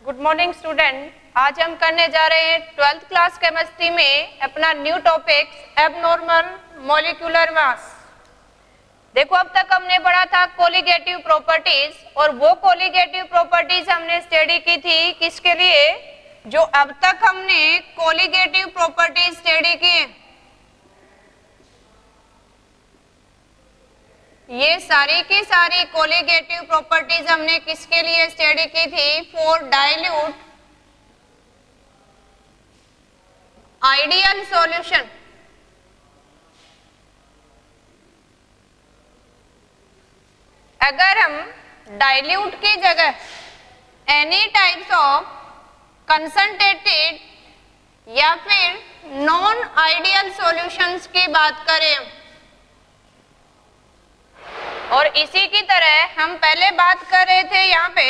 Good morning student. आज हम करने जा रहे हैं 12th क्लास केमिस्ट्री में अपना न्यू टॉपिक एबनॉर्मल मॉलिक्यूलर मास। देखो अब तक हमने पढ़ा था कोलिगेटिव प्रॉपर्टीज, और वो कोलिगेटिव प्रॉपर्टीज हमने स्टडी की थी किसके लिए? जो अब तक हमने कोलिगेटिव प्रॉपर्टीज स्टडी की, ये सारी की सारी कोलिगेटिव प्रॉपर्टीज हमने किसके लिए स्टडी की थी? For dilute ideal solution. अगर हम डाइल्यूट की जगह एनी टाइप्स ऑफ कंसंट्रेटेड या फिर नॉन आइडियल सॉल्यूशंस की बात करें, और इसी की तरह हम पहले बात कर रहे थे यहाँ पे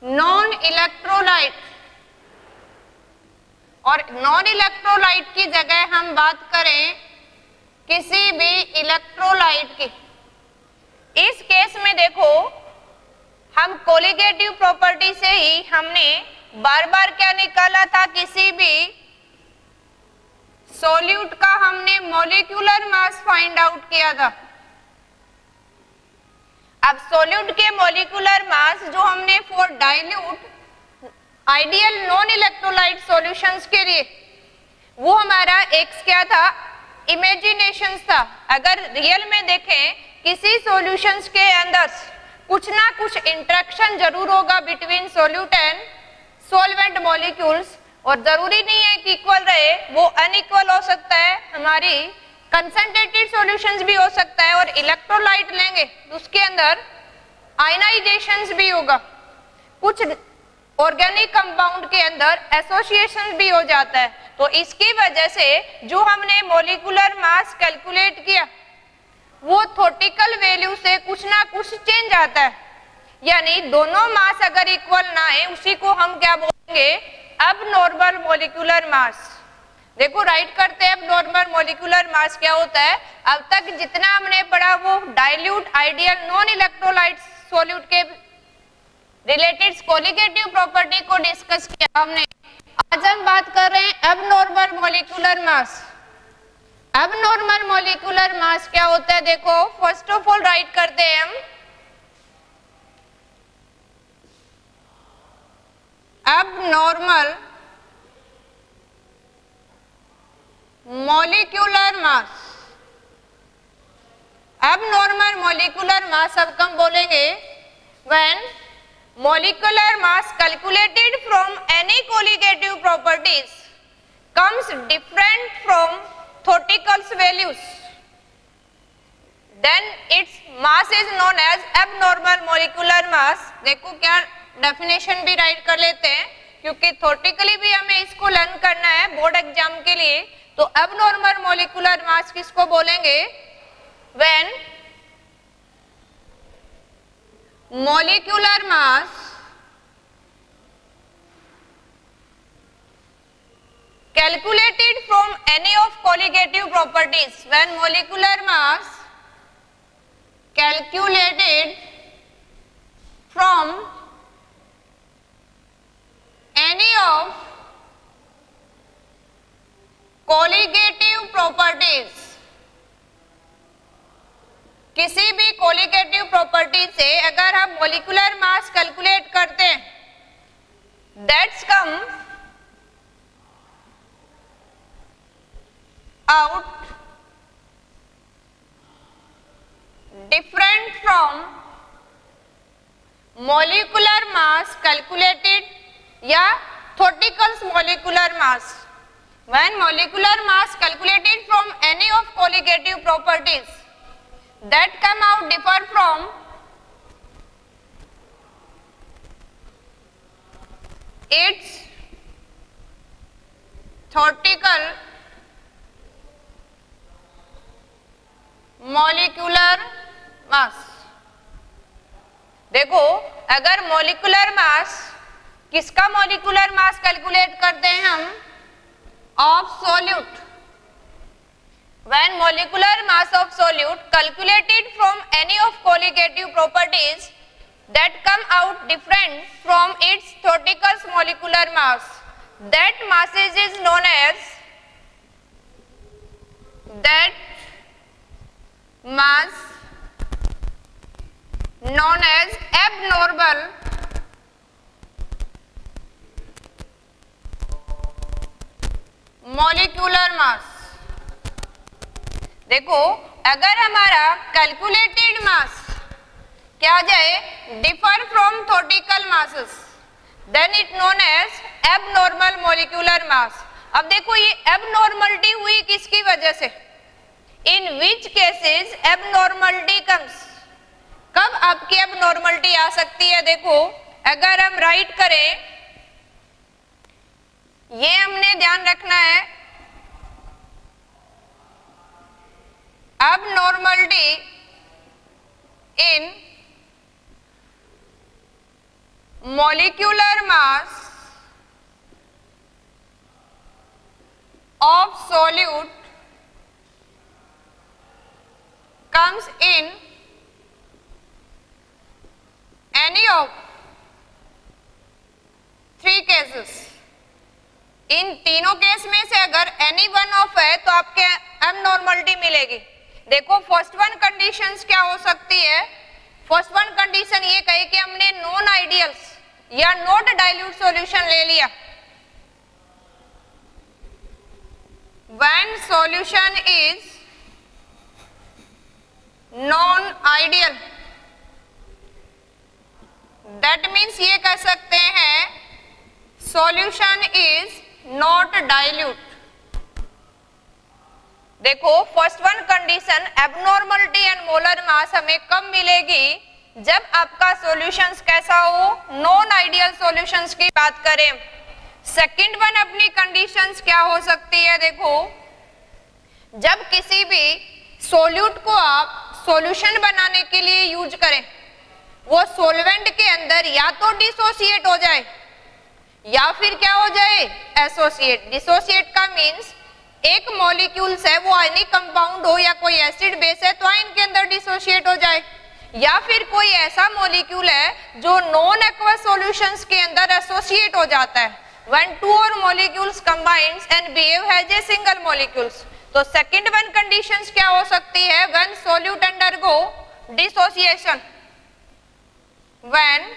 नॉन इलेक्ट्रोलाइट, और नॉन इलेक्ट्रोलाइट की जगह हम बात करें किसी भी इलेक्ट्रोलाइट की। इस केस में देखो हम कोलिगेटिव प्रॉपर्टी से ही हमने बार बार क्या निकाला था? किसी भी सॉल्यूट का हमने मॉलिक्यूलर मास फाइंड आउट किया था। अब सॉल्यूट के मॉलिक्यूलर मास जो हमने for dilute ideal non electrolyte solutions के लिए, वो हमारा एक्स क्या था? इमेजिनेशन था। अगर रियल में देखें किसी सॉल्यूशंस के अंदर कुछ ना कुछ इंटरेक्शन जरूर होगा between solute and solvent molecules, और जरूरी नहीं है कि इक्वल रहे, वो अनइक्वल हो सकता है, हमारी कंसंट्रेटेड सॉल्यूशंस भी हो सकता है, और इलेक्ट्रोलाइट लेंगे तो उसके अंदर आयनाइजेशंस भी होगा, कुछ ऑर्गेनिक कंपाउंड के अंदर एसोसिएशन भी हो जाता है। तो इसकी वजह से जो हमने मॉलिक्यूलर मास कैलकुलेट किया वो थ्योरेटिकल वैल्यू से कुछ ना कुछ चेंज आता है, यानी दोनों मास अगर इक्वल ना है उसी को हम क्या बोलेंगे? एबनॉर्मल मॉलिक्यूलर मास। देखो राइट करते हैं एबनॉर्मल मॉलिक्यूलर मास क्या होता है। अब तक जितना हमने पढ़ा वो dilute ideal non electrolyte solute के रिलेटेड कोलिगेटिव प्रॉपर्टी को डिस्कस किया हमने। आज हम बात कर रहे हैं एबनॉर्मल मॉलिक्यूलर मास। एबनॉर्मल मॉलिक्यूलर मास क्या होता है? देखो फर्स्ट ऑफ ऑल राइट करते हैं हम एबनॉर्मल मॉलिक्यूलर मास। एबनॉर्मल मॉलिक्यूलर मास अब हम बोलेंगे when molecular mass calculated from any colligative properties comes different from theoretical values, then its mass is known as abnormal molecular mass। देखो क्या definition भी right कर लेते हैं, क्योंकि थ्योरेटिकली भी हमें इसको लर्न करना है बोर्ड एग्जाम के लिए। तो abnormal molecular mass किसको बोलेंगे? when molecular mass calculated from any of colligative properties, when molecular mass calculated from any of colligative properties, किसी भी कोलिगेटिव प्रॉपर्टी से अगर हम मॉलिक्यूलर मास कैलकुलेट करते हैं, that's come out different from molecular mass calculated या theoretical molecular mass. When molecular mass calculated from any of colligative properties that come out differ from its theoretical molecular mass। देखो अगर molecular mass, किसका molecular mass calculate करते हैं हम? Of solute. When molecular mass of solute calculated from any of colligative properties, that come out different from its theoretical molecular mass. That masses is known as abnormal molecular mass. देखो अगर हमारा calculated mass क्या जाए differ from theoretical masses, then it known as abnormal molecular mass. अब देखो ये abnormality हुई किसकी वजह से, in which cases abnormality comes, कब आपकी एबनॉर्मलिटी आ सकती है. देखो अगर हम राइट करें, ये हमने ध्यान रखना है, abnormality in molecular mass of solute comes in any of three cases. इन तीनों केस में से अगर एनी वन ऑफ है तो आपके एबनॉर्मलिटी मिलेगी. देखो फर्स्ट वन कंडीशंस क्या हो सकती है. फर्स्ट वन कंडीशन ये कहे कि हमने नॉन आइडियल्स या नॉट डाइल्यूट सॉल्यूशन ले लिया. When solution is non ideal, that means ये कह सकते हैं सॉल्यूशन इज नॉट डाइल्यूट. देखो first one condition abnormality and molar mass हमें कब मिलेगी, जब आपका सॉल्यूशंस कैसा हो, नॉन आइडियल सॉल्यूशंस की बात करें. सेकंड वन अपनी कंडीशंस क्या हो सकती है, देखो जब किसी भी सॉल्यूट को आप सॉल्यूशन बनाने के लिए यूज करें, वो सॉल्वेंट के अंदर या तो डिसोसिएट हो जाए या फिर क्या हो जाए एसोसिएट. डिसोसिएट का मीन्स एक मॉलिक्यूल्स है वो आयनिक कंपाउंड हो या कोई एसिड बेस है तो आयन के अंदर डिसोसिएट हो जाए, या फिर कोई ऐसा मॉलिक्यूल है जो नॉन एक्वस सॉल्यूशंस के अंदर एसोसिएट हो जाता है. व्हेन टू और molecules combines and behave as a single molecules. तो सेकंड वन कंडीशंस क्या हो सकती है, when solute undergo dissociation. When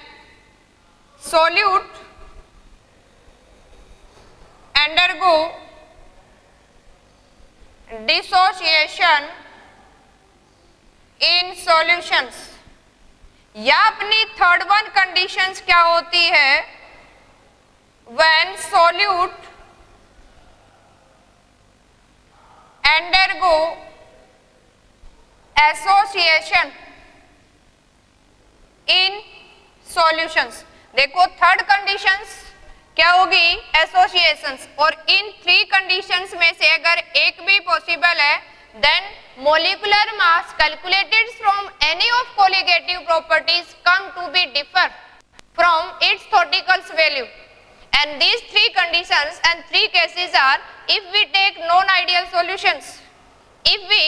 solute undergo dissociation in solutions. या अपनी थर्ड वन कंडीशंस क्या होती है, when solute undergo association in solutions. देखो थर्ड कंडीशंस क्या होगी एसोसिएशंस, और इन थ्री कंडीशंस में से अगर एक भी पॉसिबल है then molecular mass calculated from any of colligative properties come to be differ from its theoretical value. And these three conditions and three cases are if we take non-ideal solutions, if we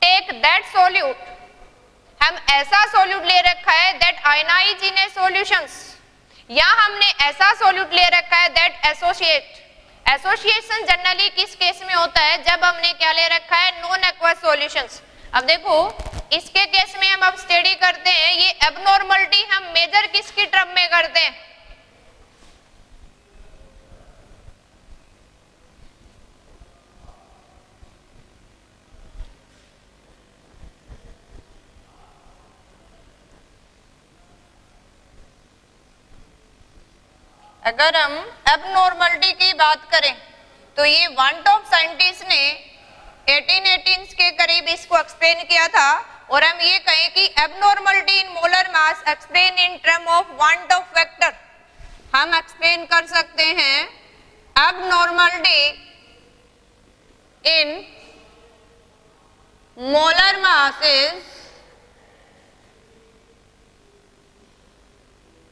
take that solute, हम ऐसा solute ले रखा है that ionize in a solutions, या हमने ऐसा solute ले रखा है दैट एसोसिएट. एसोसिएशन जनरली किस केस में होता है, जब हमने क्या ले रखा है नॉन एक्वस सॉल्यूशंस. अब देखो इसके केस में हम अब स्टडी करते हैं ये एबनॉर्मलिटी हम मेजर किसकी टर्म में करते हैं. अगर हम एबनॉर्मलिटी की बात करें तो ये वांट ऑफ साइंटिस्ट ने 1818 के करीब इसको एक्सप्लेन किया था, और हम ये कहें कि abnormality in molar mass explain in term of want of vector. हम एक्सप्लेन कर सकते हैं abnormality in molar mass is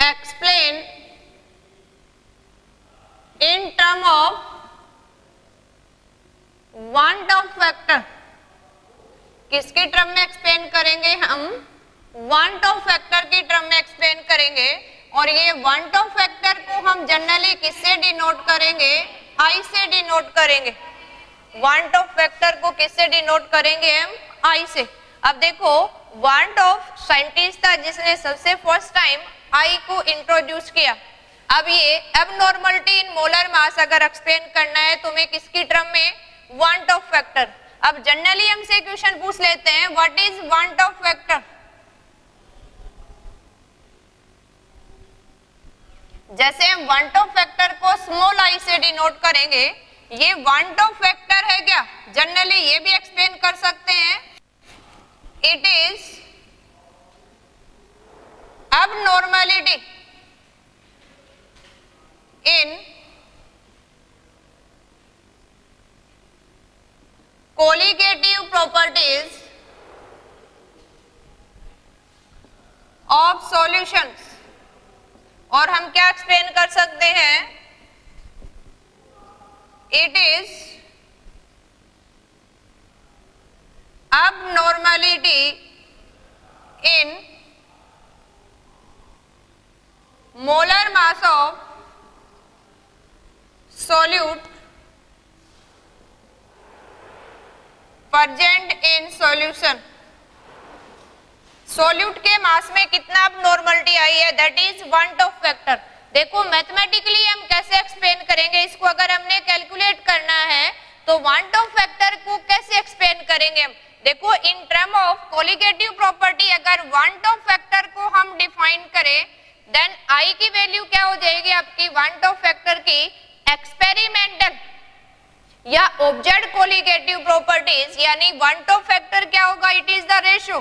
explain in term of want of factor. किसके टर्म में एक्सप्लेन करेंगे हम, वांट ऑफ फैक्टर की टर्म में एक्सप्लेन करेंगे। और ये वांट ऑफ फैक्टर को हम जनरली किससे डिनोट करेंगे? आई से डिनोट करेंगे। वांट ऑफ फैक्टर को किससे डिनोट करेंगे? हम आई से। अब देखो, वांट ऑफ साइंटिस्ट था जिसने सबसे फर्स्ट टाइम आई को इंट्रोड्यूस किया। अब ये एबनॉर्मलिटी इन मोलर मास अगर एक्सप्लेन करना है तुम्हें किसकी टर्म में? Want Hoff factor. अब जनरली हमसे क्वेश्चन पूछ लेते हैं, what is want Hoff factor? जैसे हम वांट ऑफ फैक्टर को स्मॉल आई से डिनोट करेंगे, ये वांट ऑफ फैक्टर है क्या? जनरली ये भी एक्सप्लेन कर सकते हैं, it is abnormality in colligative properties of solutions। और हम क्या एक्सप्लेन कर सकते हैं? It is abnormality in molar mass of solute present in solution। Solute के मास में कितना abnormality आई है, that is want Hoff factor. देखो मैथमेटिकली हम कैसे एक्सप्लेन करेंगे इसको, अगर हमने कैलकुलेट करना है तो वांट ऑफ फैक्टर को कैसे एक्सप्लेन करेंगे हम? देखो, इन टर्म ऑफ कोलिगेटिव प्रॉपर्टी अगर वांट ऑफ फैक्टर को हम डिफाइन करें, देन आई की वैल्यू क्या हो जाएगी आपकी वांट ऑफ फैक्टर की? एक्सपेरिमेंटल या ऑब्जेक्ट कोलिगेटिव प्रॉपर्टीज, यानी वांट ऑफ फैक्टर क्या होगा? It is the ratio.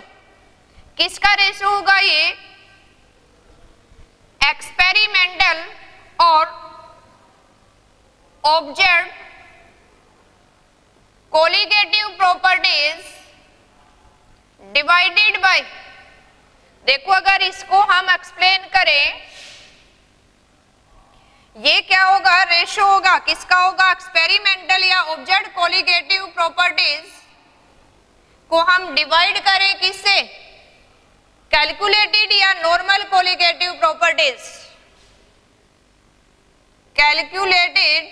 किसका रेशियो होगा ये? एक्सपेरिमेंटल और object colligative properties divided by, देखो अगर इसको हम एक्सप्लेन करें, ये क्या होगा? रेशियो होगा। किसका होगा? एक्सपेरिमेंटल या ऑब्जेक्ट कोलिगेटिव प्रॉपर्टीज को हम डिवाइड करें किससे? कैलकुलेटेड या नॉर्मल कोलिगेटिव प्रॉपर्टीज। कैलकुलेटेड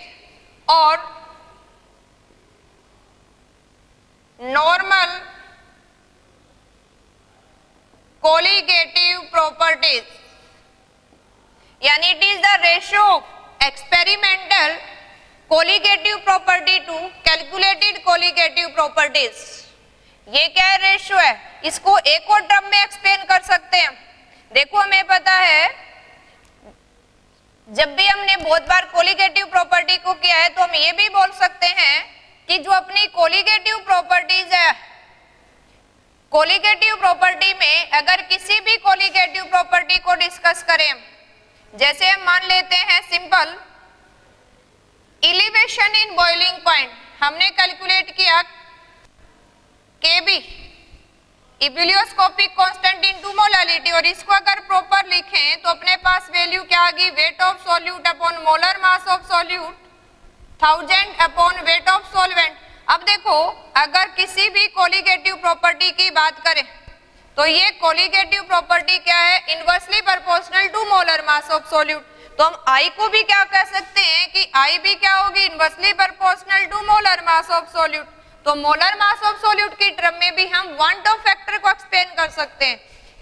और नॉर्मल कोलिगेटिव प्रॉपर्टीज, यानी it is the ratio of experimental colligative property to calculated colligative properties. ये क्या है? रेशियो है। इसको एक और टर्म में एक्सप्लेन कर सकते हैं। देखो हमें पता है जब भी हमने बहुत बार कोलिगेटिव प्रॉपर्टी को किया है, तो हम ये भी बोल सकते हैं कि जो अपनी कोलिगेटिव प्रॉपर्टीज है, कोलिगेटिव प्रॉपर्टी में अगर किसी भी कोलिगेटिव प्रॉपर्टी को डिस्कस करें, जैसे हम मान लेते हैं simple elevation in boiling point, हमने कैलकुलेट किया Kb ebullioscopic constant into molality, और इसको अगर प्रॉपर लिखें तो अपने पास वैल्यू क्या आ गई? Weight of solute upon molar mass of solute 1000 upon weight of solvent. अब देखो, अगर किसी भी कोलिगेटिव प्रॉपर्टी की बात करें तो ये कोलिगेटिव प्रॉपर्टी क्या है? Inversely proportional to molar mass of solute. तो हम I को भी क्या कह सकते हैं कि I भी क्या होगी? Inversely proportional to molar mass of solute. तो मोलर मास ऑफ सॉल्यूट की टर्म में भी हम वांट ऑफ फैक्टर को एक्सप्लेन कर सकते हैं।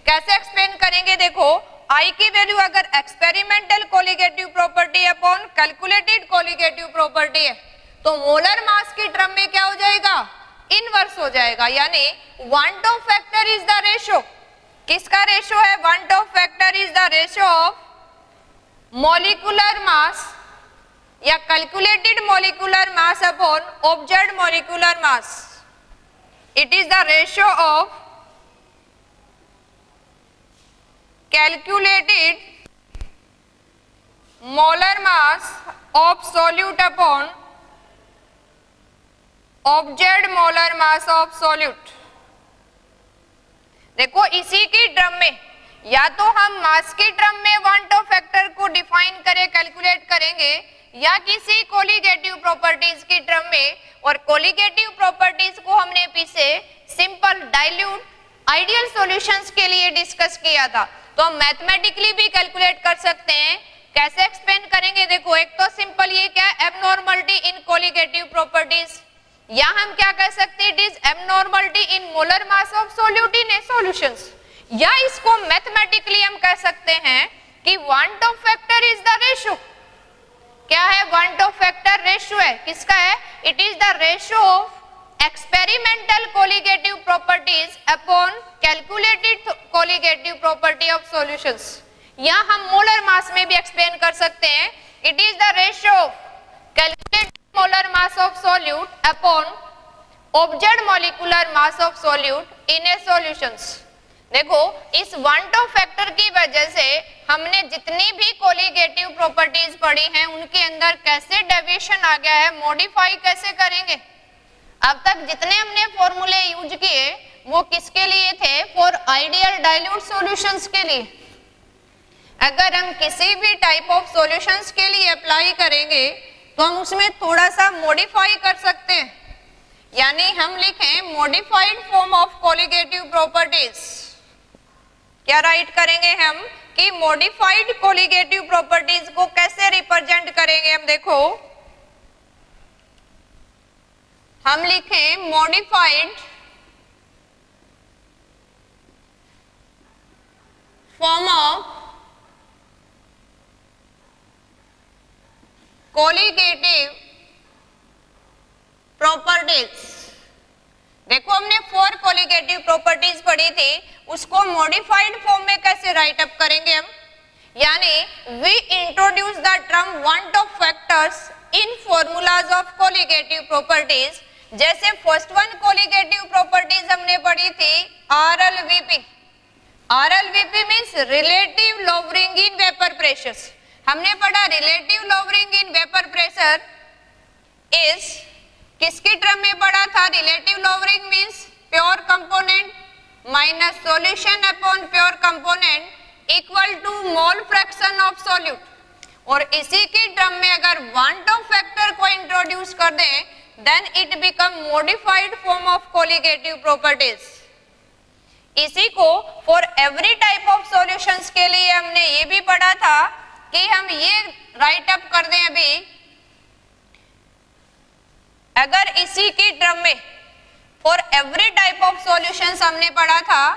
कैसे एक्सप्लेन करेंगे? देखो, I की वैल्यू अगर experimental colligative property upon calculated colligative property है, तो मोलर मास की टर्म में क्या हो जाएगा? इनवर्स हो जाएगा, यानी van't Hoff factor is the ratio. किसका रेशियो है? Van't Hoff factor is the ratio of molecular mass या calculated molecular mass upon observed molecular mass. It is the ratio of calculated molar mass of solute upon observed molar mass of solute. देखो, इसी की term में या तो हम मास की term में वांट ऑफ फैक्टर को डिफाइन करें, कैलकुलेट करेंगे, या किसी कोलिगेटिव प्रॉपर्टीज की टर्म में, और कोलिगेटिव प्रॉपर्टीज को हमने पीछे सिंपल डाइल्यूट आइडियल सॉल्यूशंस के लिए डिस्कस किया था। तो हम मैथमेटिकली भी कैलकुलेट कर सकते हैं। कैसे एक्सप्लेन करेंगे? देखो, एक तो सिंपल ये क्या है, एबनॉर्मलिटी इन कोलिगेटिव प्रॉपर्टीज, या हम क्या कह सकते हैं, it is abnormality in molar mass of solute in A solutions, या इसको मैथमेटिकली हम कह सकते हैं कि want Hoff factor is the ratio. क्या है? वांट ऑफ फैक्टर रेशियो है। किसका है? It is the ratio of experimental colligative properties upon calculated colligative property of solutions. या हम मोलर मास में भी एक्सप्लेन कर सकते हैं, it is the ratio of calculated molar mass of solute upon observed molecular mass of solute in A solutions. देखो, इस want Hoff factor की वजह से हमने जितनी भी कोलिगेटिव प्रॉपर्टीज पढ़ी हैं उनके अंदर कैसे डेविएशन आ गया है, मॉडिफाई कैसे करेंगे। अब तक जितने हमने फॉर्मूले यूज किए वो किसके लिए थे? फॉर आइडियल डाइल्यूट सॉल्यूशंस के लिए। अगर हम किसी भी टाइप ऑफ सॉल्यूशंस के लिए अप्लाई करेंगे तो हम उसमें थोड़ा सा मॉडिफाई कर सकते हैं, यानी हम लिखें modified form of colligative properties. क्या राइट करेंगे हम कि मॉडिफाइड कोलिगेटिव प्रॉपर्टीज को कैसे रिप्रेजेंट करेंगे? हम देखो, हम लिखें modified form of colligative properties. देखो, हमने 4 कोलिगेटिव प्रॉपर्टीज पढ़ी थी, उसको मॉडिफाइड फॉर्म में कैसे राइट अप करेंगे हम? यानी we introduce the term van't Hoff factors in formulas of colligative properties. जैसे फर्स्ट वन कोलिगेटिव प्रॉपर्टीज हमने पढ़ी थी RLVP। RLVP means relative lowering in vapour pressures. हमने पढ़ा relative lowering in vapour pressure is, किसकी टर्म में पढ़ा था? Relative lowering means pure component minus solution upon pure component equal to mole fraction of solute. और इसी की term में अगर वांट ऑफ फैक्टर को इंट्रोड्यूस कर दें then it become modified form of colligative properties. इसी को for every type of solutions के लिए हमने ये भी पढ़ा था कि हम ये राइट अप कर दें अभी, अगर इसी की टर्म में for every type of solutions हमने पढ़ा था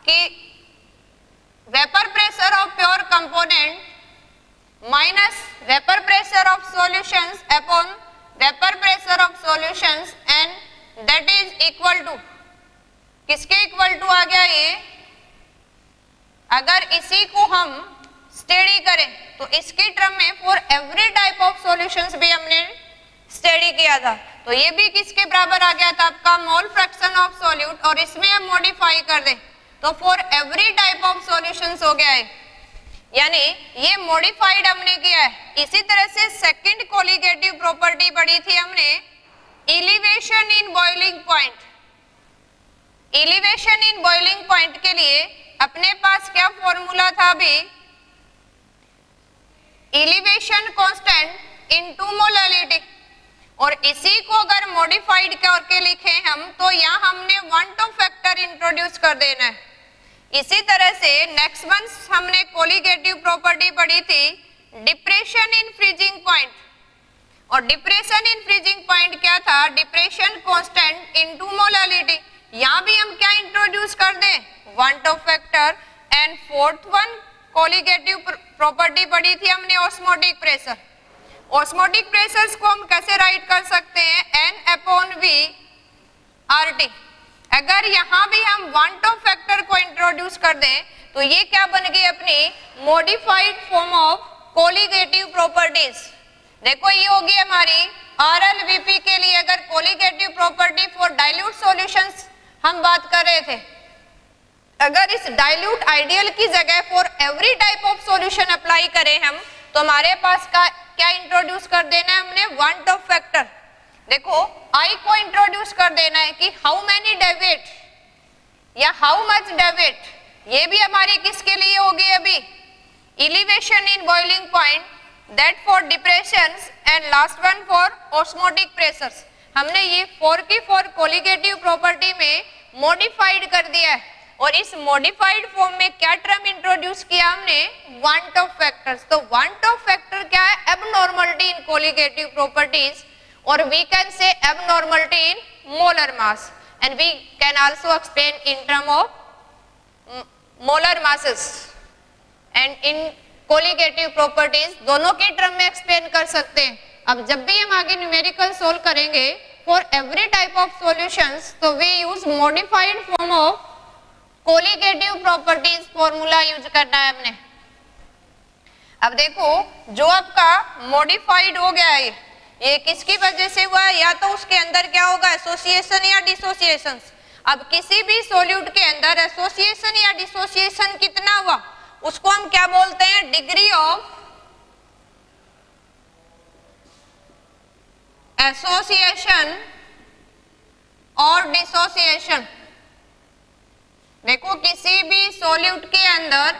कि vapour pressure of pure component minus vapour pressure of solutions upon vapour pressure of solutions and that is equal to, किसके इक्वल टू आ गया ये? अगर इसी को हम स्टडी करें तो इसकी टर्म में for every type of solutions भी हमने स्टडी किया था, तो ये भी किसके बराबर आ गया था? आपका मोल फ्रैक्शन ऑफ सॉल्यूट। और इसमें हम मॉडिफाई कर दें तो for every type of solutions हो गया है, यानी ये मॉडिफाइड हमने किया है। इसी तरह से सेकंड कोलिगेटिव प्रॉपर्टी पढ़ी थी हमने elevation in boiling point. Elevation in boiling point के लिए अपने पास क्या फॉर्मूला था? अभी एलिवेशन कांस्टेंट इनटू मोलालिटी। और इसी को अगर मॉडिफाइड करके लिखे हम तो यहाँ हमने वांट ऑफ फैक्टर इंट्रोड्यूस कर देना है। इसी तरह से नेक्स्ट वन हमने कोलिगेटिव प्रॉपर्टी पढ़ी थी डिप्रेशन इन फ्रीजिंग पॉइंट। और डिप्रेशन इन फ्रीजिंग पॉइंट क्या था? Depression constant into molality. यहाँ भी हम क्या इंट्रोड्यूस कर दें? Want Hoff factor. And fourth one colligative property पढ़ी थी हमने ऑस्मोटिक प्रेशर। ऑस्मोटिक प्रेशर्स को हम कैसे राइट कर सकते हैं? N/V/RT। अगर यहाँ भी हम वांट ऑफ फैक्टर को इंट्रोड्यूस कर दें तो ये क्या बन गई? अपनी modified form of colligative properties. देखो ये होगी हमारी RLVP के लिए अगर colligative property for dilute solutions हम बात कर रहे थे। अगर इस डाइल्यूट आइडियल की जगह for every type of solution apply करें हम तो हमारे पास का क्या इंट्रोड्यूस कर देना है हमने? Van't Hoff factor. देखो I को इंट्रोड्यूस कर देना है कि हाउ मेनी डेविएट या हाउ मच डेविएट, ये भी हमारी किसके लिए होगी? अभी elevation in boiling point, that for depressions and last one for osmotic pressures. हमने ये 4 की 4 कोलिगेटिव प्रॉपर्टी में मॉडिफाइड कर दिया है। और इस मॉडिफाइड फॉर्म में क्या टर्म इंट्रोड्यूस किया हमने, वांट ऑफ फैक्टर्स। तो वांट ऑफ फैक्टर क्या है, एबनॉर्मलिटी इन कोलिगेटिव प्रॉपर्टीज, और we can say abnormality in molar mass, and we can also explain in term of molar masses and in colligative properties, दोनों के term में explain कर सकते हैं। अब जब भी हम आगे न्यूमेरिकल सोल्व करेंगे for every type of solutions, तो we use modified form of colligative properties formula use करना है हमने। अब देखो जो आपका मॉडिफाइड हो गया है, ये किसकी वजह से हुआ है, या तो उसके अंदर क्या होगा, एसोसिएशन या डिसोसिएशन। अब किसी भी सॉल्यूट के अंदर एसोसिएशन या डिसोसिएशन कितना हुआ, उसको हम क्या बोलते हैं, डिग्री ऑफ एसोसिएशन और डिसोसिएशन। देखो किसी भी सॉल्यूट के अंदर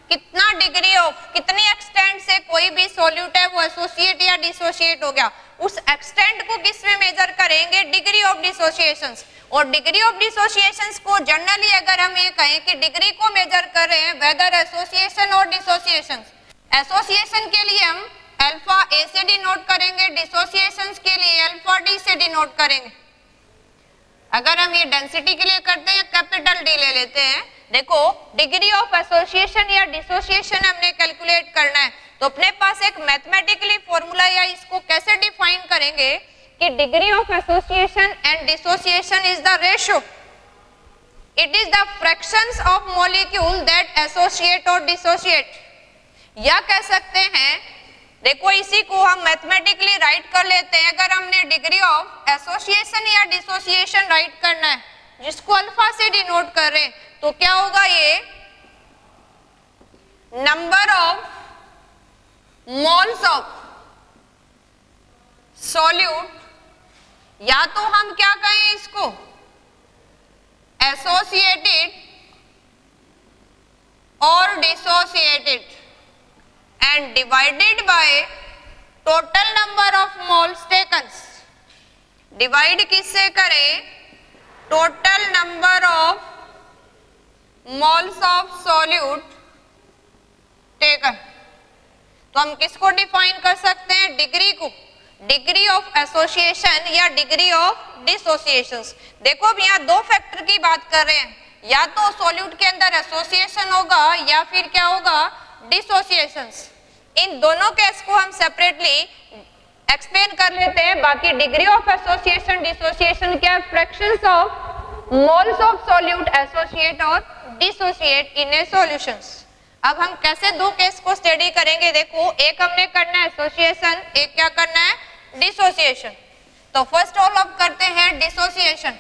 कितना डिग्री ऑफ, कितनी एक्सटेंट से कोई भी सॉल्यूट है वो एसोसिएट या डिसोसिएट हो गया, उस एक्सटेंट को किस में मेजर करेंगे, डिग्री ऑफ डिसोसिएशंस। और डिग्री ऑफ डिसोसिएशंस को जनरली अगर हम ये कहें कि डिग्री को मेजर कर रहे हैं वेदर एसोसिएशन और डिसोसिएशन, एसोसिएशन के लिए हम अल्फा ए से डिनोट करेंगे, डिसोसिएशंस के लिए अल्फा डी से डिनोट करेंगे। अगर हम ये डेंसिटी के लिए करते हैं कैपिटल डी ले लेते हैं। देखो डिग्री ऑफ एसोसिएशन या डिसोसिएशन हमने कैलकुलेट करना है, तो अपने पास एक मैथमेटिकली फॉर्मूला, या इसको कैसे डिफाइन करेंगे कि degree of association and dissociation is the ratio, it is the fractions of molecule that associate और डिसोसिएट। या कह सकते हैं, देखो इसी को हम मैथमेटिकली राइट कर लेते हैं। अगर हमने डिग्री ऑफ एसोसिएशन या डिसोसिएशन राइट करना है, जिसको अल्फा से डिनोट कर रहे हैं, तो क्या होगा, ये number of moles of solute, या तो हम क्या कहें इसको एसोसिएटेड और dissociated, and divided by total number of moles taken। Divide किससे करें, total number of moles of solute taken. तो हम किसको डिफाइन कर सकते हैं, डिग्री को, डिग्री ऑफ एसोसिएशन या डिग्री ऑफ डिसोसिएशन। देखो अब यहाँ दो फैक्टर की बात कर रहे हैं, या तो सॉल्यूट के अंदर एसोसिएशन होगा या फिर क्या होगा, डिसोसिएशंस। इन दोनों केस को हम सेपरेटली एक्सप्लेन कर लेते हैं। बाकी डिग्री ऑफ एसोसिएशन डिसोसिएशन क्या है, fractions of moles of solute associate और डिसोसिएट इन ए सॉल्यूशंस। अब हम कैसे दो केस को स्टडी करेंगे, देखो एक हमने करना है एसोसिएशन, एक क्या करना है, डिसोसिएशन। तो फर्स्ट ऑल अब करते हैं डिसोसिएशन।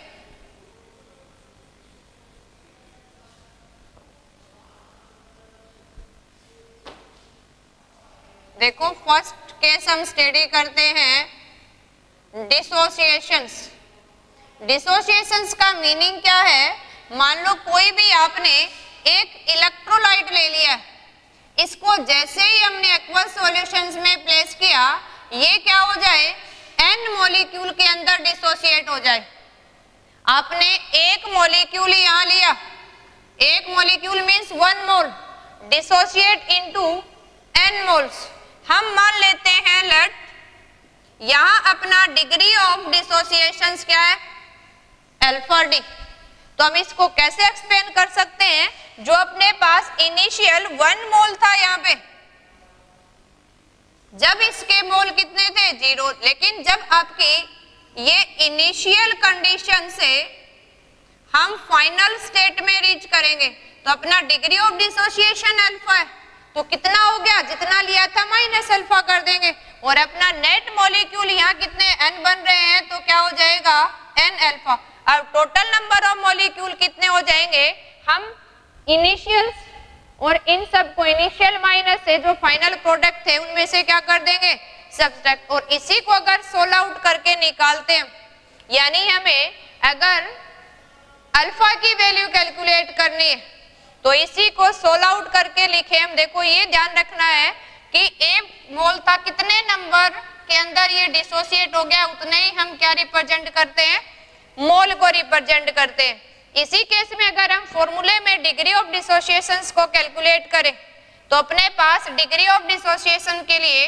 देखो फर्स्ट केस हम स्टडी करते हैं डिसोसिएशंस। डिसोसिएशंस का मीनिंग क्या है, मान लो कोई भी आपने एक इलेक्ट्रोलाइट ले लिया, इसको जैसे ही हमने एक्वस सॉल्यूशंस में प्लेस किया, ये क्या हो जाए, एन मॉलिक्यूल के अंदर डिसोसिएट हो जाए। आपने एक मॉलिक्यूल यहाँ लिया, एक मॉलिक्यूल मींस 1 मोल, डिसोसिएट इनटू n मोल्स। हम मान लेते हैं लेट यहाँ अपना डिग्री ऑफ डिसोसिएशंस क्या है, अल्फा डी। तो हम इसको कैसे एक्सप्लेन कर सकते हैं, जो अपने पास इनिशियल 1 मोल था यहाँ पे, जब इसके मोल कितने थे, 0, लेकिन जब आपकी ये इनिशियल कंडीशन से हम फाइनल स्टेट में रीच करेंगे, तो अपना डिग्री ऑफ डिसोसिएशन अल्फा है, तो कितना हो गया, जितना लिया था माइनस अल्फा कर देंगे, और अपना नेट मॉलिक्यूल यहाँ कितने n बन रहे हैं, तो क्या हो जाएगा, n अल्फा। अब टोटल नंबर ऑफ मॉलिक्यूल कितने हो जाएंगे, हम इनिशियल्स और इन सब को इनिशियल माइनस से जो फाइनल प्रोडक्ट थे उनमें से क्या कर देंगे, सब्ट्रैक्ट, और इसी को अगर सोल आउट करके निकालते हैं, यानी हमें अगर अल्फा की वैल्यू कैलकुलेट करनी है तो इसी को सोल आउट करके लिखे हम। देखो ये ध्यान रखना है कि ए मोल था, कितने नंबर के अंदर ये डिसोसिएट हो गया, उतने ही हम क्या रिप्रेजेंट करते हैं, मोल को रिप्रेजेंट करते हैं। इसी केस में अगर हम फॉर्मूले में डिग्री ऑफ डिसोसिएशंस को कैलकुलेट करें तो अपने पास डिग्री ऑफ डिसोसिएशन के लिए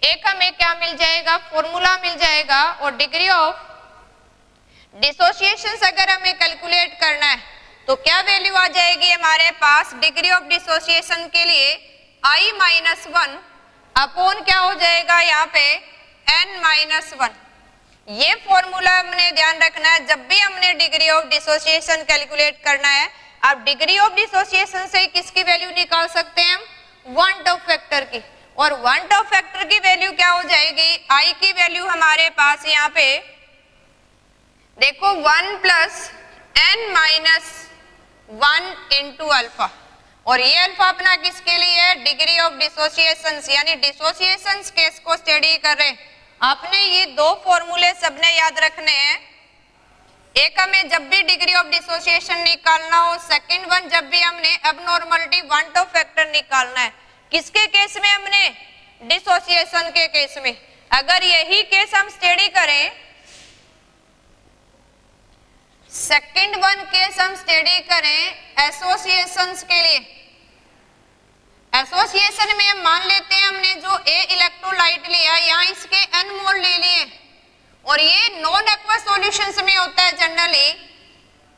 एक हमें क्या मिल जाएगा, फॉर्मूला मिल जाएगा, और डिग्री ऑफ डिसोसिएशंस अगर हमें कैलकुलेट करना है तो क्या वैल्यू आ जाएगी हमारे पास डिग्री ऑफ डिसोसिएशन के लिए I-1 अपॉन क्या हो जाएगा यहाँ पे N-1। ये फॉर्मूला हमने ध्यान रखना है जब भी हमने डिग्री ऑफ डिसोसिएशन कैलकुलेट करना है। अब डिग्री ऑफ डिसोसिएशन से किसकी वैल्यू निकाल सकते हैं हम, वन टॉप फैक्टर की, और वन टॉप फैक्टर की वैल्यू क्या हो जाएगी, I की वैल्यू हमारे पास यहाँ पे देखो 1 + N-1 इंटू अल्फा, और ये अल्फा अपना किसके लिए है, डिग्री ऑफ डिसोसिएशंस, यानी डिसोसिएशंस केस को स्टडी कर रहे हैं। आपने ये दो फॉर्मूले सबने याद रखने हैं, एक हमें जब भी डिग्री ऑफ डिसोसिएशन निकालना हो, सेकंड वन जब भी हमने अबनॉर्मलिटी वन टॉप फैक्टर निकालना है। किसके केस में, हमने डिसोसिएशन के केस में। अगर यही केस हम स्टडी करें, सेकंड वन केस हम स्टडी करें एसोसिएशंस के लिए, एसोसिएशन में हम मान लेते हैं हमने जो ए इलेक्ट्रोलाइट लिया, यहाँ इसके n मोल ले लिए, और ये नॉन एक्वस सॉल्यूशंस में होता है जनरली,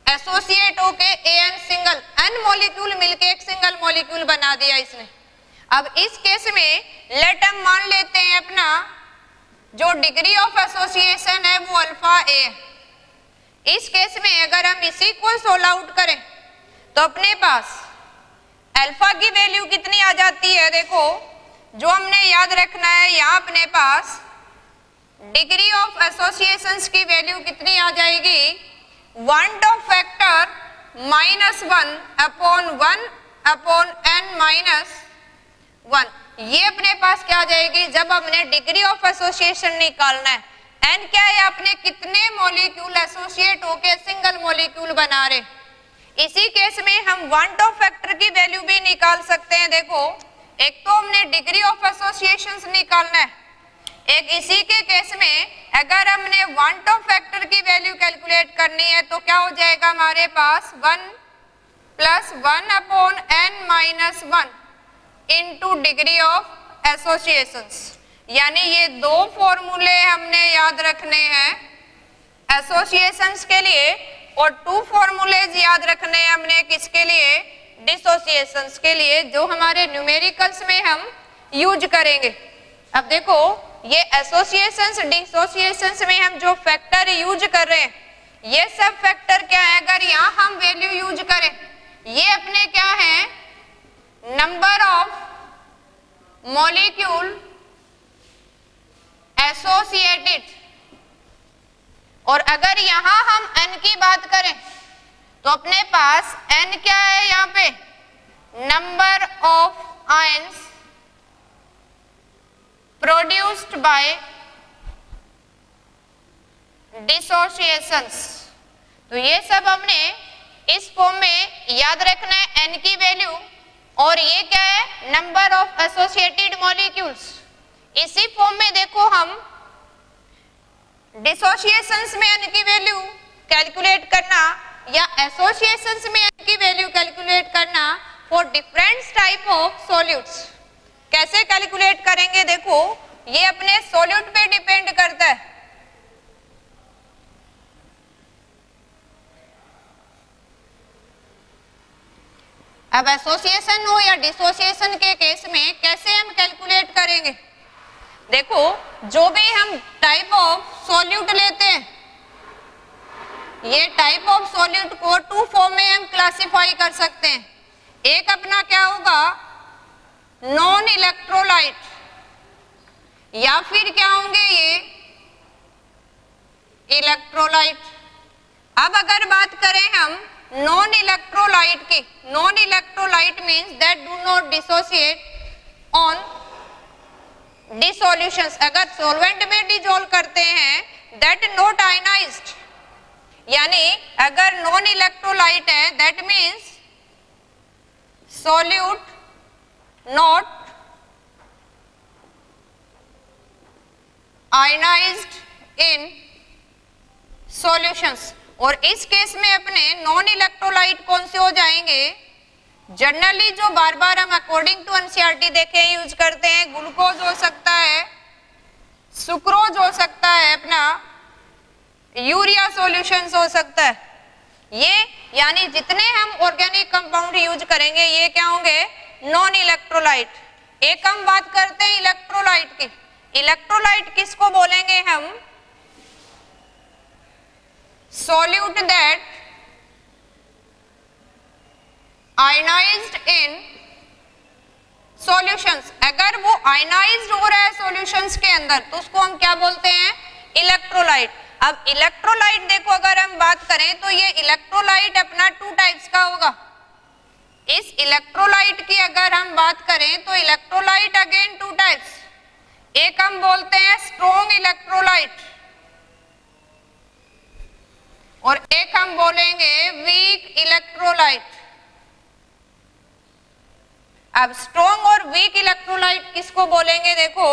एसोसिएट होके एन सिंगल n मॉलिक्यूल मिलके एक सिंगल मॉलिक्यूल बना दिया इसने। अब इस केस में लेट हम मान लेते हैं अपना जो डिग्री ऑफ एसोसिएशन है वो अल्फा ए है। इस केस में अगर हम इसी को सोल्व आउट करें तो अपने पास अल्फा की वैल्यू कितनी आ जाती है, देखो जो हमने याद रखना है, यहाँ अपने पास डिग्री ऑफ एसोसिएशंस की वैल्यू कितनी आ जाएगी, one Hoff factor -1 upon 1 upon N-1। ये अपने पास क्या आ जाएगी, जब हमने डिग्री ऑफ एसोसिएशन निकालना है, एन क्या है, आपने कितने मॉलिक्यूल एसोसिएट होके सिंगल मॉलिक्यूल बना रहे। इसी केस में हम वन टॉप फैक्टर की वैल्यू भी निकाल सकते हैं। देखो एक तो हमने डिग्री ऑफ एसोसिएशंस निकालना है, एक इसी के केस में अगर हमने वन टॉप फैक्टर की वैल्यू कैलकुलेट करनी है तो क्या हो जाएगा हमारे पास 1 + 1 upon N-1 into degree of associations. यानी ये दो फॉर्मूले हमने याद रखने हैं एसोसिएशंस के लिए, और 2 फॉर्मूलेज याद रखने हैं हमने किसके लिए, डिसोसिएशंस के लिए, जो हमारे न्यूमेरिकल्स में हम यूज करेंगे। अब देखो ये एसोसिएशंस डिसोसिएशंस में हम जो फैक्टर यूज कर रहे हैं, ये सब फैक्टर क्या है, अगर यहाँ हम वैल्यू यूज करें, ये अपने क्या है, नंबर ऑफ मॉलिक्यूल एसोसिएटेड, और अगर यहां हम n की बात करें तो अपने पास n क्या है, यहाँ पे number of ions produced by dissociations. तो ये सब हमने इस फॉर्म में याद रखना है, n की वैल्यू, और ये क्या है, नंबर ऑफ एसोसिएटेड मॉलिक्यूल्स। इसी फॉर्म में देखो हम डिसोसिएशंस में n की वैल्यू कैलकुलेट करना या एसोसिएशंस में n की वैल्यू कैलकुलेट करना for different type of solutes कैसे कैलकुलेट करेंगे, देखो ये अपने सॉल्यूट पे डिपेंड करता है। अब एसोसिएशन हो या डिसोसिएशन के केस में कैसे हम कैलकुलेट करेंगे, देखो जो भी हम टाइप ऑफ सॉल्यूट लेते हैं, ये टाइप ऑफ सॉल्यूट को 2 फॉर्म में हम क्लासिफाई कर सकते हैं। एक अपना क्या होगा, नॉन इलेक्ट्रोलाइट, या फिर क्या होंगे ये इलेक्ट्रोलाइट। अब अगर बात करें हम नॉन इलेक्ट्रोलाइट की, non electrolyte means that do not dissociate on dissolutions, अगर सॉल्वेंट में डिसॉल्व करते हैं दैट नॉट आयनाइज्ड, यानी अगर नॉन इलेक्ट्रोलाइट है that means solute not ionised in solutions. और इस केस में अपने नॉन इलेक्ट्रोलाइट कौन से हो जाएंगे? जनरली जो बार बार हम अकॉर्डिंग टू एनसीईआरटी देखे यूज करते हैं, ग्लूकोज हो सकता है, सुक्रोज हो सकता है, अपना यूरिया सॉल्यूशंस हो सकता है। ये यानी जितने हम ऑर्गेनिक कंपाउंड यूज करेंगे ये क्या होंगे? Non electrolyte. एक हम बात करते हैं इलेक्ट्रोलाइट की। इलेक्ट्रोलाइट किसको बोलेंगे हम? Solute that ionised in solutions. अगर वो आयनाइज्ड हो रहा है सॉल्यूशंस के अंदर तो उसको हम क्या बोलते हैं? इलेक्ट्रोलाइट। अब इलेक्ट्रोलाइट देखो, अगर हम बात करें तो ये इलेक्ट्रोलाइट अपना टू टाइप्स का होगा। इस इलेक्ट्रोलाइट की अगर हम बात करें तो इलेक्ट्रोलाइट अगेन टू टाइप्स। एक हम बोलते हैं स्ट्रॉन्ग इलेक्ट्रोलाइट और एक हम बोलेंगे वीक इलेक्ट्रोलाइट। अब स्ट्रॉन्ग और वीक इलेक्ट्रोलाइट किसको बोलेंगे? देखो,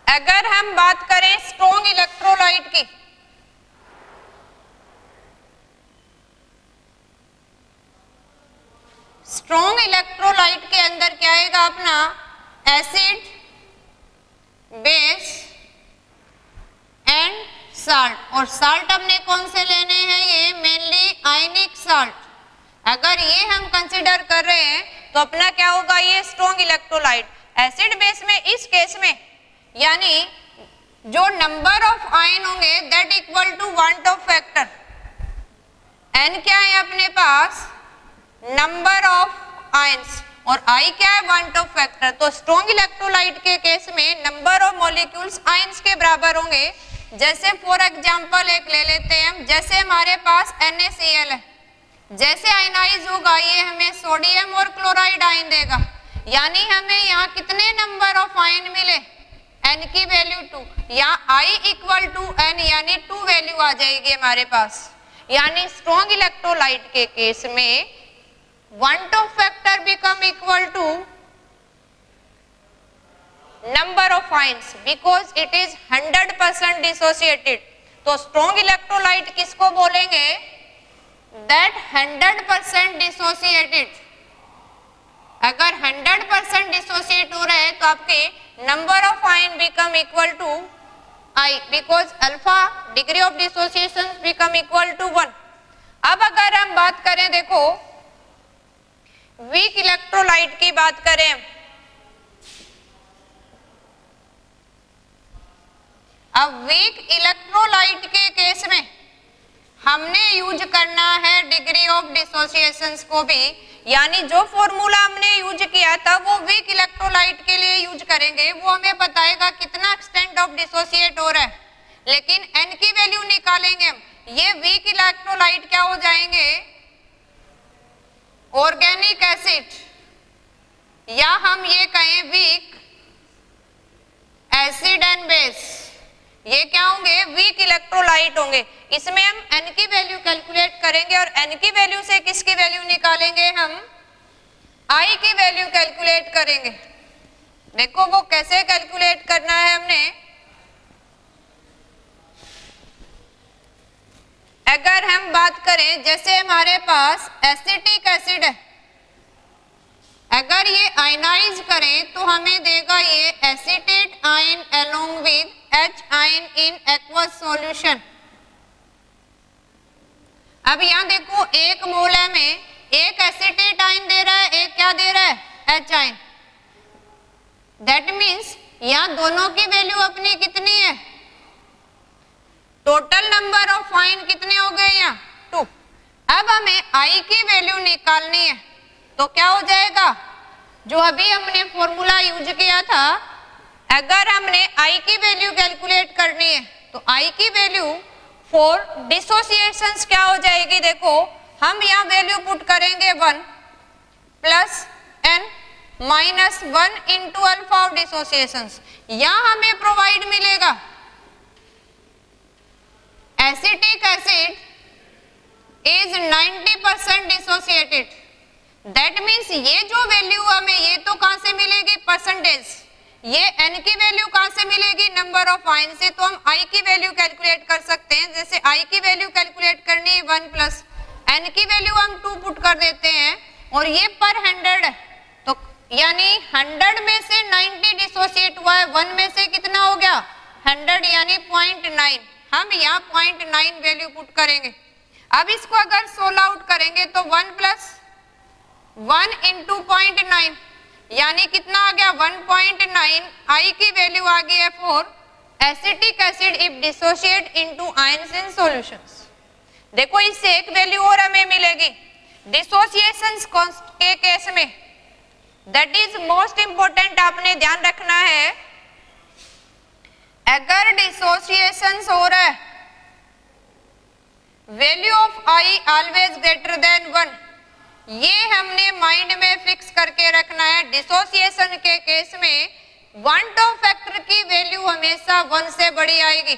अगर हम बात करें स्ट्रॉन्ग इलेक्ट्रोलाइट की, स्ट्रॉन्ग इलेक्ट्रोलाइट के अंदर क्या आएगा? अपना एसिड, बेस एंड साल्ट। और साल्ट हमने कौन से लेने हैं? ये मेनली आयनिक साल्ट। अगर ये हम कंसीडर कर रहे हैं तो अपना क्या होगा? ये स्ट्रॉन्ग इलेक्ट्रोलाइट। एसिड बेस में इस केस में यानी जो नंबर ऑफ आयन होंगे that equal to van't Hoff factor. N क्या है अपने पास? नंबर ऑफ आयंस और आई क्या है? One Hoff factor. तो स्ट्रॉन्ग इलेक्ट्रोलाइट के केस में नंबर ऑफ मॉलिक्यूल्स आयंस के बराबर होंगे। जैसे फॉर एग्जांपल एक ले लेते हैं हम, जैसे हमारे पास NaCl है, जैसे आयनाइज होगा ये हमें सोडियम और क्लोराइड आयन देगा। यानी हमें यहाँ कितने नंबर ऑफ आयन मिले? n की वैल्यू 2, या I इक्वल टू n यानी 2 वैल्यू आ जाएगी हमारे पास। यानी स्ट्रॉन्ग इलेक्ट्रोलाइट के केस में van't Hoff factor become equal to number of ions because it is 100% dissociated. तो स्ट्रॉन्ग इलेक्ट्रोलाइट किसको बोलेंगे? That 100% dissociated. अगर 100% डिसोसिएट हो रहे हैं तो आपके number of ion become equal to I because alpha degree of dissociation become equal to 1। अब अगर हम बात करें, देखो वीक इलेक्ट्रोलाइट की बात करें, अब वीक इलेक्ट्रोलाइट के केस में हमने यूज करना है डिग्री ऑफ डिसोसिएशन को भी। यानी जो फॉर्मूला हमने यूज किया था वो वीक इलेक्ट्रोलाइट के लिए यूज करेंगे। वो हमें बताएगा कितना एक्सटेंट ऑफ डिसोसिएट हो रहा है, लेकिन n की वैल्यू निकालेंगे हम। ये वीक इलेक्ट्रोलाइट क्या हो जाएंगे? ऑर्गेनिक एसिड, या हम ये कहें वीक एसिड एंड बेस। ये क्या होंगे? वीक इलेक्ट्रोलाइट होंगे। इसमें हम n की वैल्यू कैलकुलेट करेंगे और n की वैल्यू से किसकी वैल्यू निकालेंगे? हम I की वैल्यू कैलकुलेट करेंगे। देखो वो कैसे कैलकुलेट करना है हमने। अगर हम बात करें, जैसे हमारे पास एसिटिक एसिड है, अगर ये आयनाइज करें तो हमें देगा ये acetate ion along with H ion in aqueous solution. अब यहाँ देखो एक मोल में एक एसिटेट आयन दे रहा है, एक क्या दे रहा है? H ion. दैट मीन्स यहाँ दोनों की वैल्यू अपनी कितनी है? टोटल नंबर ऑफ आयन कितने हो गए? यहाँ 2। अब हमें I की वैल्यू निकालनी है तो क्या हो जाएगा? जो अभी हमने फॉर्मूला यूज किया था, अगर हमने I की वैल्यू कैलकुलेट करनी है तो I की वैल्यू फॉर डिसोसिएशंस क्या हो जाएगी? देखो हम यहाँ वैल्यू पुट करेंगे 1 plus n minus 1 into alpha of dissociations. यहाँ हमें प्रोवाइड मिलेगा acetic acid is 90% dissociated, that means ये जो वैल्यू हमें ये तो कहां से मिलेगी, परसेंटेज, ये n की वैल्यू कहां से मिलेगी, नंबर ऑफ आयन से। तो हम i की वैल्यू कैलकुलेट कर सकते हैं। जैसे i की वैल्यू कैलकुलेट करनी है 1 प्लस n की वैल्यू हम 2 पुट कर देते हैं और ये पर 100 है, तो यानी 100 में से 90 डिसोसिएट हुआ है, 1 में से कितना हो गया 100 यानी 0.9, हम यहाँ 0.9 वैल्यू पुट करेंगे। अब इसको अगर सोल्व आउट करेंगे तो 1 प्लस 1 इंटू 0.9 यानी कितना आ गया 1.9, I की वैल्यू आ गई है 4, acetic acid if dissociate into ions in solutions. देखो इससे एक वैल्यू और हमें मिलेगी डिसोसिएशन के केस में, दैट इज मोस्ट इंपोर्टेंट, आपने ध्यान रखना है। अगर डिसोसिएशन हो रहा है value of I always greater than 1, ये हमने माइंड में फिक्स करके रखना है। डिसोसिएशन के केस में वन टॉप फैक्टर की वैल्यू हमेशा 1 से बड़ी आएगी।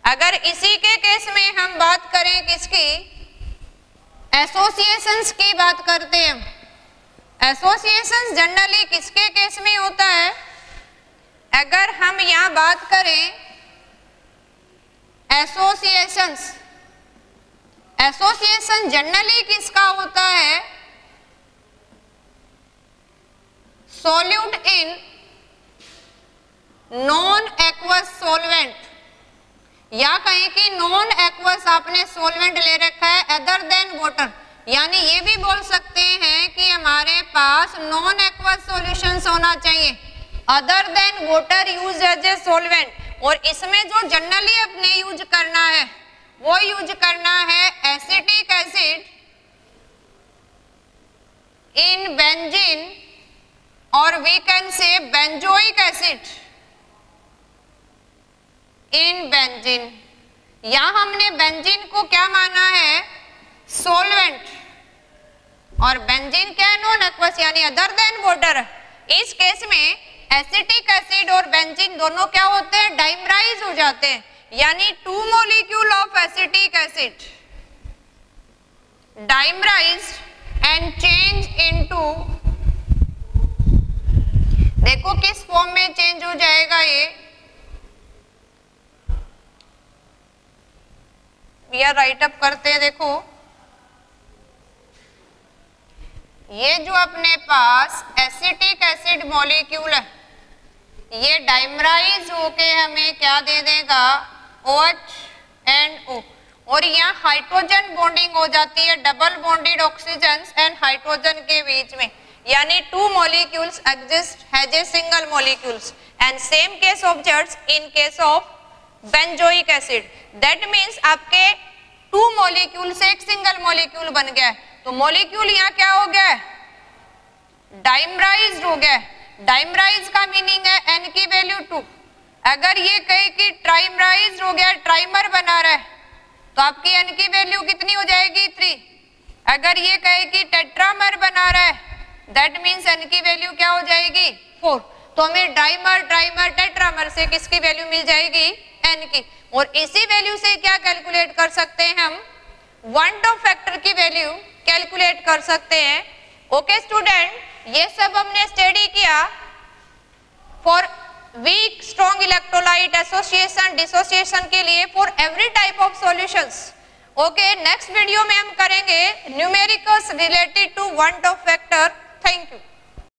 अगर इसी के केस में हम बात करें किसकी, एसोसिएशंस की बात करते हैं हम। एसोसिएशंस जनरली किसके केस में होता है, अगर हम यहां बात करें एसोसिएशंस, एसोसिएशन जनरली किसका होता है, solute in non aqueous solvent, या कहें कि नॉन एक्वस आपने सॉल्वेंट ले रखा है अदर देन वाटर, यानी ये भी बोल सकते हैं कि हमारे पास नॉन एक्वस सॉल्यूशंस होना चाहिए other than water use as a solvent. और इसमें जो जनरली अपने यूज करना है वो यूज करना है एसिटिक एसिड इन बेंजीन, और we can say benzoic acid in benzene. यहां हमने बेंजीन को क्या माना है, सॉल्वेंट, और बेंजीन क्या है, नॉन एक्वस यानी अदर देन वाटर। इस केस में एसिटिक एसिड और बेंजीन दोनों क्या होते हैं, डाइमराइज हो जाते हैं, यानी 2 molecule of acetic acid dimerized and change into, देखो किस फॉर्म में चेंज हो जाएगा ये राइट अप करते हैं। देखो ये जो अपने पास एसिटिक एसिड मॉलिक्यूल है ये डाइमराइज होके हमें क्या दे देगा, OH एंड O, और यहाँ हाइड्रोजन बॉन्डिंग हो जाती है double bonded oxygen and hydrogen के बीच में, यानी 2 molecules exist as a single molecules, and same case observes in case of benzoic acid. That means आपके 2 मॉलिक्यूल से एक सिंगल मॉलिक्यूल बन गया है, तो मॉलिक्यूल यहाँ क्या हो गया है, डाइमराइज्ड हो गया है। डाइमराइज का मीनिंग है N की वैल्यू 2। अगर ये कहे कि ट्राइमराइज्ड हो गया, ट्राइमर बना रहा है, तो आपकी N की वैल्यू कितनी हो जाएगी 3। अगर ये कहे कि टेट्रामर बना रहा है, दैट मीन्स N की वैल्यू क्या हो जाएगी 4। तो हमें डाइमर ट्राइमर टेट्रामर से किसकी वैल्यू मिल जाएगी, N की, और इसी वैल्यू से क्या कैलकुलेट कर सकते हैं हम, वन टॉप फैक्टर की वैल्यू कैलकुलेट कर सकते हैं। ओके स्टूडेंट, ये सब हमने स्टडी किया for weak strong electrolyte association dissociation के लिए for every type of solutions. Okay, next video में हम करेंगे numericals related to van't Hoff factor. Thank you.